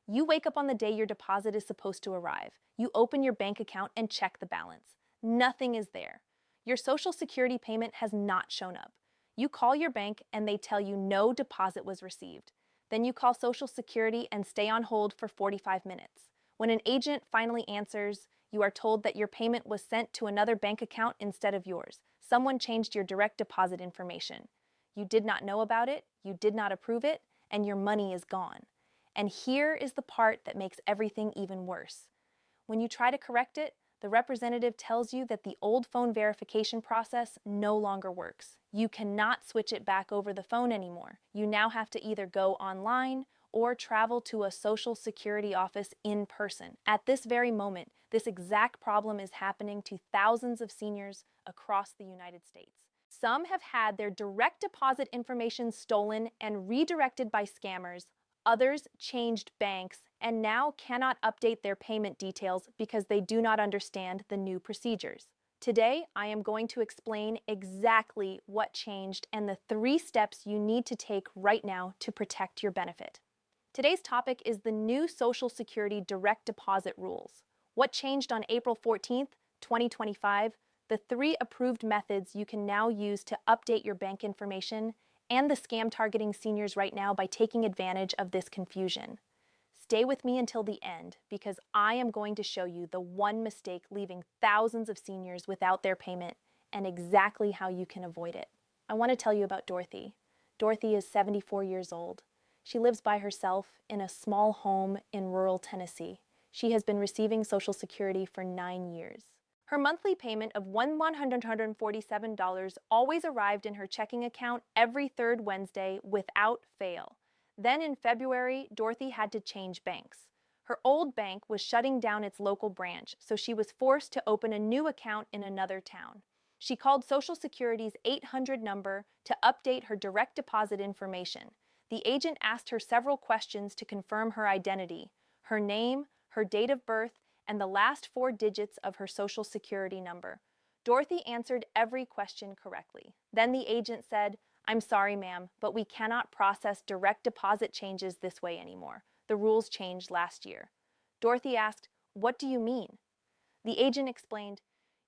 You wake up on the day your deposit is supposed to arrive. You open your bank account and check the balance. Nothing is there. Your Social Security payment has not shown up. You call your bank and they tell you no deposit was received. Then you call Social Security and stay on hold for 45 minutes. When an agent finally answers, you are told that your payment was sent to another bank account instead of yours. Someone changed your direct deposit information. You did not know about it, you did not approve it, and your money is gone. And here is the part that makes everything even worse. When you try to correct it, the representative tells you that the old phone verification process no longer works. You cannot switch it back over the phone anymore. You now have to either go online or travel to a Social Security office in person. At this very moment, this exact problem is happening to thousands of seniors across the United States. Some have had their direct deposit information stolen and redirected by scammers. Others changed banks and now cannot update their payment details because they do not understand the new procedures. Today, I am going to explain exactly what changed and the 3 steps you need to take right now to protect your benefit. Today's topic is the new Social Security direct deposit rules. What changed on April 14th, 2025, the 3 approved methods you can now use to update your bank information, and the scam targeting seniors right now by taking advantage of this confusion. Stay with me until the end because I am going to show you the one mistake leaving thousands of seniors without their payment and exactly how you can avoid it. I want to tell you about Dorothy. Dorothy is 74 years old. She lives by herself in a small home in rural Tennessee. She has been receiving Social Security for 9 years. Her monthly payment of $147 always arrived in her checking account every 3rd Wednesday without fail. Then in February, Dorothy had to change banks. Her old bank was shutting down its local branch, so she was forced to open a new account in another town. She called Social Security's 800 number to update her direct deposit information. The agent asked her several questions to confirm her identity, her name, her date of birth, and the last 4 digits of her Social Security number. Dorothy answered every question correctly. Then the agent said, "I'm sorry, ma'am, but we cannot process direct deposit changes this way anymore. The rules changed last year." Dorothy asked, "What do you mean?" The agent explained,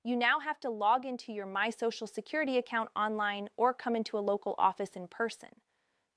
"You now have to log into your My Social Security account online or come into a local office in person."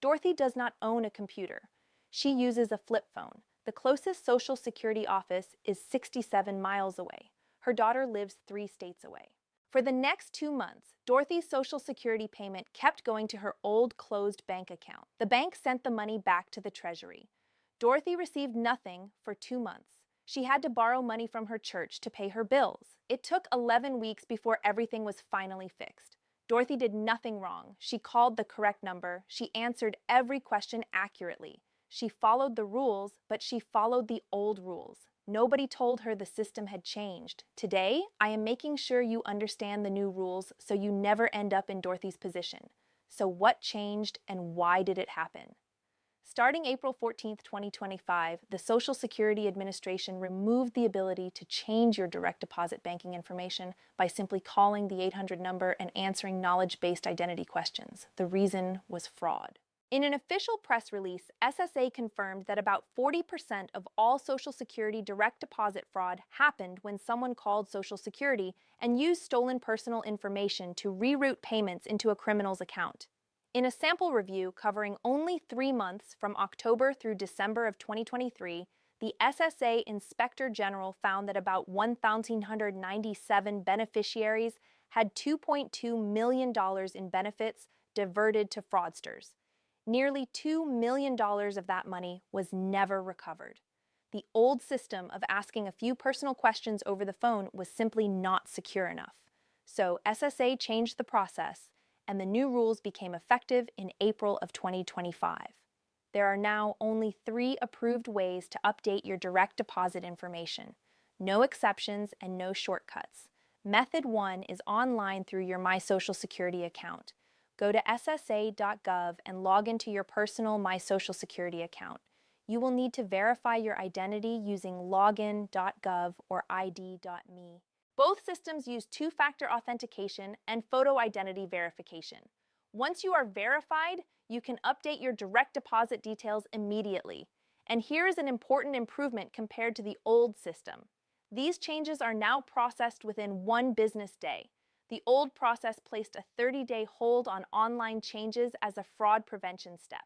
Dorothy does not own a computer. She uses a flip phone. The closest Social Security office is 67 miles away. Her daughter lives 3 states away. For the next 2 months, Dorothy's Social Security payment kept going to her old closed bank account. The bank sent the money back to the Treasury. Dorothy received nothing for 2 months. She had to borrow money from her church to pay her bills. It took 11 weeks before everything was finally fixed. Dorothy did nothing wrong. She called the correct number. She answered every question accurately. She followed the rules, but she followed the old rules. Nobody told her the system had changed. Today, I am making sure you understand the new rules so you never end up in Dorothy's position. So what changed and why did it happen? Starting April 14th, 2025, the Social Security Administration removed the ability to change your direct deposit banking information by simply calling the 800 number and answering knowledge-based identity questions. The reason was fraud. In an official press release, SSA confirmed that about 40% of all Social Security direct deposit fraud happened when someone called Social Security and used stolen personal information to reroute payments into a criminal's account. In a sample review covering only 3 months from October through December of 2023, the SSA Inspector General found that about 1,197 beneficiaries had $2.2 million in benefits diverted to fraudsters. Nearly $2 million of that money was never recovered. The old system of asking a few personal questions over the phone was simply not secure enough. So SSA changed the process, and the new rules became effective in April of 2025. There are now only 3 approved ways to update your direct deposit information. No exceptions and no shortcuts. Method 1 is online through your My Social Security account. Go to SSA.gov and log into your personal My Social Security account. You will need to verify your identity using login.gov or id.me. Both systems use 2-factor authentication and photo identity verification. Once you are verified, you can update your direct deposit details immediately. And here is an important improvement compared to the old system. These changes are now processed within 1 business day. The old process placed a 30-day hold on online changes as a fraud prevention step.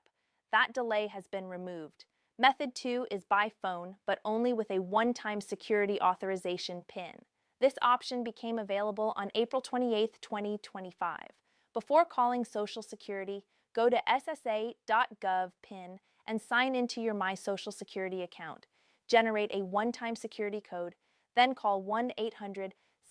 That delay has been removed. Method 2 is by phone, but only with a one-time security authorization PIN. This option became available on April 28, 2025. Before calling Social Security, go to ssa.gov PIN and sign into your My Social Security account. Generate a one-time security code, then call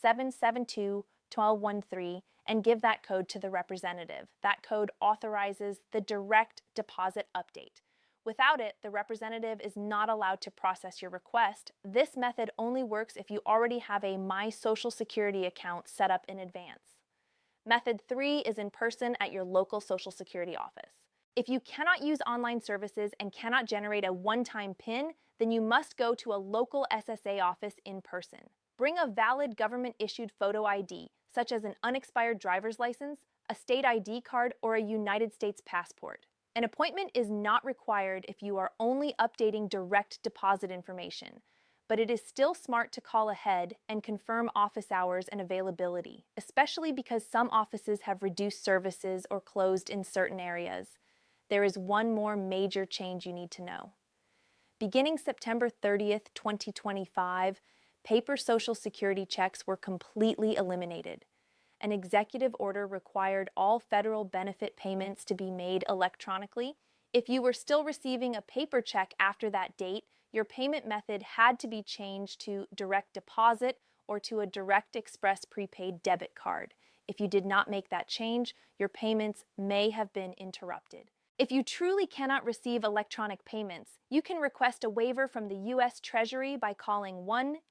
1-800-772-1213 and give that code to the representative. That code authorizes the direct deposit update. Without it, the representative is not allowed to process your request. This method only works if you already have a My Social Security account set up in advance. Method 3 is in person at your local Social Security office. If you cannot use online services and cannot generate a one-time PIN, then you must go to a local SSA office in person. Bring a valid government-issued photo ID, such as an unexpired driver's license, a state ID card, or a United States passport. An appointment is not required if you are only updating direct deposit information, but it is still smart to call ahead and confirm office hours and availability, especially because some offices have reduced services or closed in certain areas. There is one more major change you need to know. Beginning September 30th, 2025, paper Social Security checks were completely eliminated. An executive order required all federal benefit payments to be made electronically. If you were still receiving a paper check after that date, your payment method had to be changed to direct deposit or to a Direct Express prepaid debit card. If you did not make that change, your payments may have been interrupted. If you truly cannot receive electronic payments, you can request a waiver from the U.S. Treasury by calling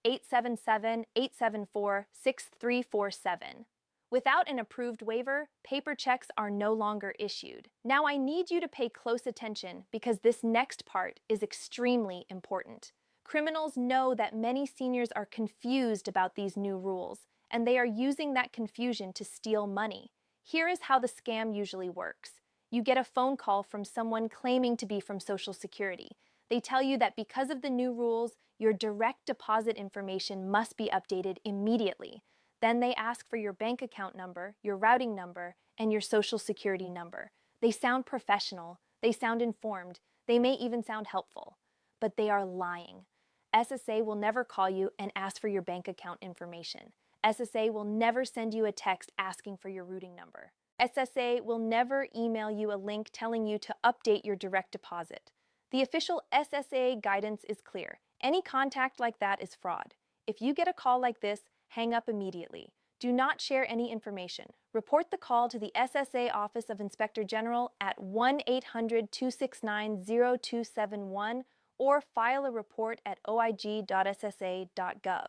1-877-874-6347. Without an approved waiver, paper checks are no longer issued. Now I need you to pay close attention because this next part is extremely important. Criminals know that many seniors are confused about these new rules, and they are using that confusion to steal money. Here is how the scam usually works. You get a phone call from someone claiming to be from Social Security. They tell you that because of the new rules, your direct deposit information must be updated immediately. Then they ask for your bank account number, your routing number, and your Social Security number. They sound professional, they sound informed, they may even sound helpful, but they are lying. SSA will never call you and ask for your bank account information. SSA will never send you a text asking for your routing number. SSA will never email you a link telling you to update your direct deposit. The official SSA guidance is clear. Any contact like that is fraud. If you get a call like this, hang up immediately. Do not share any information. Report the call to the SSA Office of Inspector General at 1-800-269-0271 or file a report at oig.ssa.gov.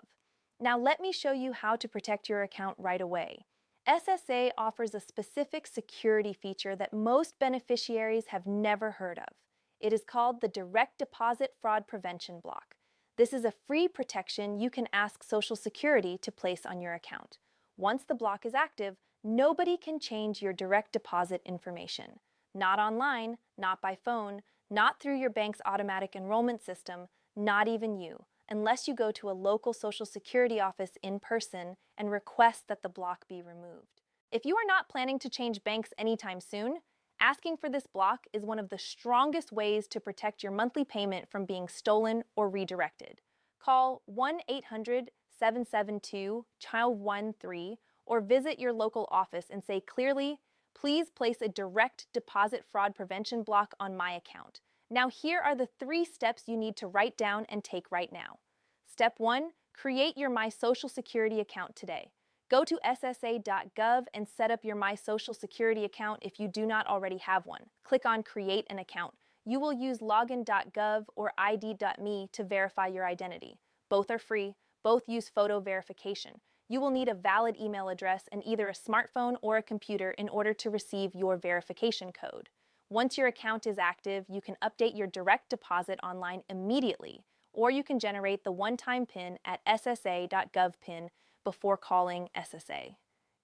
Now let me show you how to protect your account right away. SSA offers a specific security feature that most beneficiaries have never heard of. It is called the Direct Deposit Fraud Prevention Block. This is a free protection you can ask Social Security to place on your account. Once the block is active, nobody can change your direct deposit information. Not online, not by phone, not through your bank's automatic enrollment system, not even you, unless you go to a local Social Security office in person and request that the block be removed. If you are not planning to change banks anytime soon, asking for this block is one of the strongest ways to protect your monthly payment from being stolen or redirected. Call 1-800-772-CHILD13 or visit your local office and say clearly, "Please place a direct deposit fraud prevention block on my account." Now here are the 3 steps you need to write down and take right now. Step 1, create your My Social Security account today. Go to ssa.gov and set up your My Social Security account if you do not already have one. Click on Create an Account. You will use login.gov or id.me to verify your identity. Both are free. Both use photo verification. You will need a valid email address and either a smartphone or a computer in order to receive your verification code. Once your account is active, you can update your direct deposit online immediately, or you can generate the one-time PIN at ssa.gov PIN before calling SSA.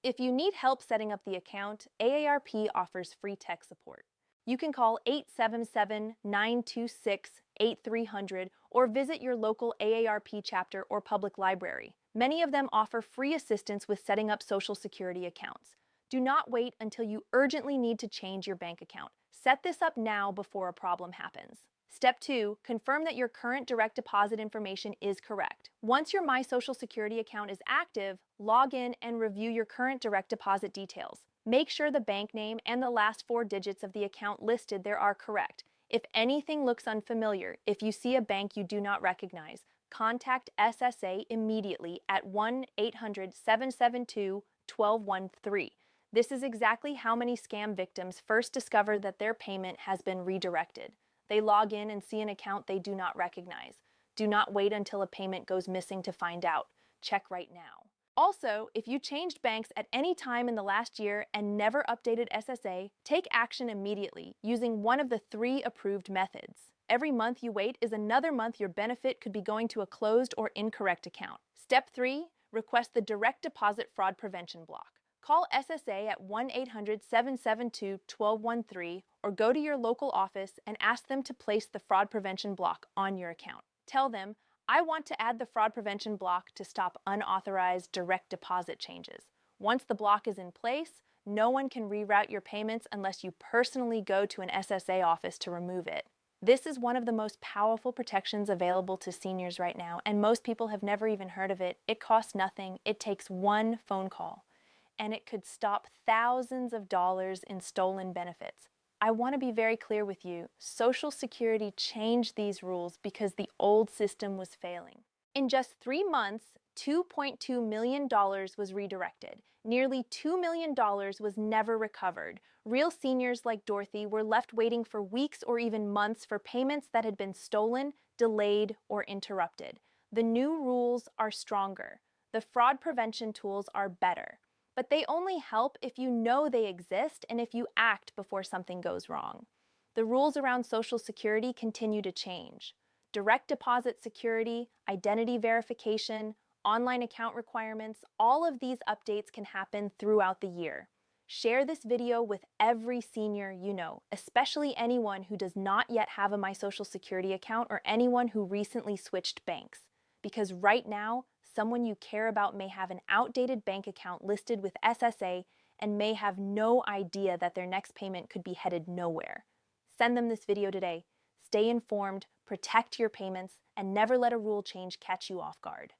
If you need help setting up the account, AARP offers free tech support. You can call 877-926 1-800-8300 or visit your local AARP chapter or public library. Many of them offer free assistance with setting up Social Security accounts. Do not wait until you urgently need to change your bank account. Set this up now before a problem happens. Step 2, confirm that your current direct deposit information is correct. Once your My Social Security account is active, log in and review your current direct deposit details. Make sure the bank name and the last 4 digits of the account listed there are correct. If anything looks unfamiliar, if you see a bank you do not recognize, contact SSA immediately at 1-800-772-1213. This is exactly how many scam victims first discover that their payment has been redirected. They log in and see an account they do not recognize. Do not wait until a payment goes missing to find out. Check right now. Also, if you changed banks at any time in the last year and never updated SSA, take action immediately using one of the 3 approved methods. Every month you wait is another month your benefit could be going to a closed or incorrect account. Step 3, request the Direct Deposit Fraud Prevention Block. Call SSA at 1-800-772-1213 or go to your local office and ask them to place the fraud prevention block on your account. Tell them, I want to add the fraud prevention block to stop unauthorized direct deposit changes. Once the block is in place, no one can reroute your payments unless you personally go to an SSA office to remove it. This is one of the most powerful protections available to seniors right now, and most people have never even heard of it. It costs nothing. It takes one phone call, and it could stop thousands of dollars in stolen benefits. I want to be very clear with you. Social Security changed these rules because the old system was failing. In just 3 months, $2.2 million was redirected. Nearly $2 million was never recovered. Real seniors like Dorothy were left waiting for weeks or even months for payments that had been stolen, delayed, or interrupted. The new rules are stronger. The fraud prevention tools are better. But they only help if you know they exist and if you act before something goes wrong. The rules around Social Security continue to change. Direct deposit security, identity verification, online account requirements, all of these updates can happen throughout the year. Share this video with every senior you know, especially anyone who does not yet have a My Social Security account or anyone who recently switched banks. Because right now, someone you care about may have an outdated bank account listed with SSA and may have no idea that their next payment could be headed nowhere. Send them this video today. Stay informed, protect your payments, and never let a rule change catch you off guard.